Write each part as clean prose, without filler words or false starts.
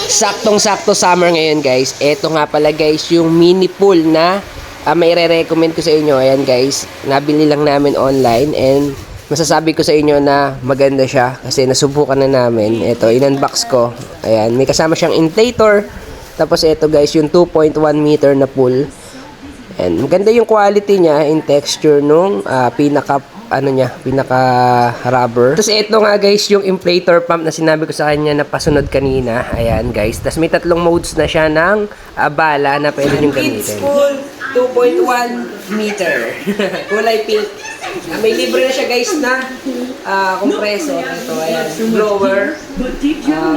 Saktong-sakto summer ngayon guys. Ito nga pala guys yung mini pool na may re-recommend ko sa inyo. Ayan guys, nabili lang namin online and masasabi ko sa inyo na maganda siya kasi nasubukan na namin. Ito, in-unbox ko. Ayan, may kasama siyang inflator. Tapos ito guys, yung 2.1 meter na pool. And maganda yung quality niya in texture nung pinaka rubber. Tapos ito nga guys yung inflator pump na sinabi ko sa kanya na pasunod kanina. Ayan guys. Tapos may tatlong modes na siya ng bala na pwede nyo gamitin. Pool 2.1 meter. Kulay pink. May libre na siya guys na compressor. Ito ayan. Blower.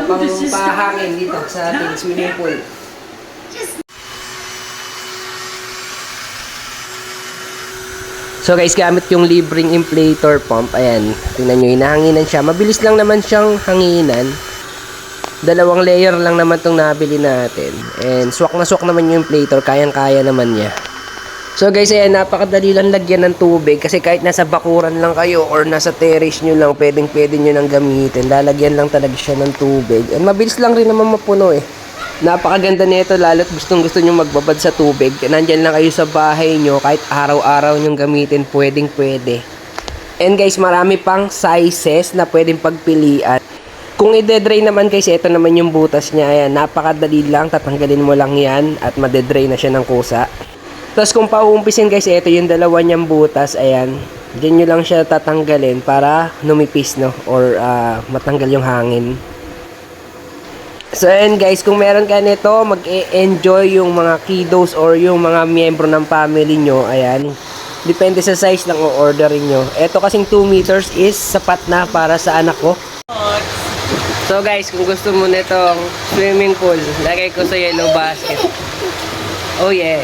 Pang pahangin dito sa ating swimming pool. So guys, gamit yung libreng inflator pump. Ayan, tingnan nyo, hinahanginan siya. Mabilis lang naman siyang hanginan. Dalawang layer lang naman itong nabili natin. And swak na swak naman yung inflator. Kayang-kaya naman niya. So guys, ayan, napakadali lang lagyan ng tubig. Kasi kahit nasa bakuran lang kayo or nasa terrace nyo lang, pwede nyo nang gamitin. Lalagyan lang talaga siya ng tubig. And mabilis lang rin naman mapuno eh. Napakaganda nito, lalo't gusto nyo magbabad sa tubig. Nandyan lang kayo sa bahay nyo, kahit araw-araw nyo gamitin, pwede. And guys, marami pang sizes na pwedeng pagpilian. Kung i-drain naman guys, ito naman yung butas niya. Ayan, napakadali lang, tatanggalin mo lang yan at madedrain na siya ng kusa. Tapos kung pauumpisin guys, ito yung dalawa niyang butas. Ayan, dyan nyo lang siya tatanggalin para numipis, no? Or matanggal yung hangin. So and guys, kung meron ka nito, mag-e-enjoy yung mga kiddos or yung mga miyembro ng family nyo. Ayan, depende sa size lang o-orderin nyo. Ito kasing 2 meters is sapat na para sa anak ko. So guys, kung gusto mo nitong swimming pool, lagay ko sa yellow basket. Oh yeah.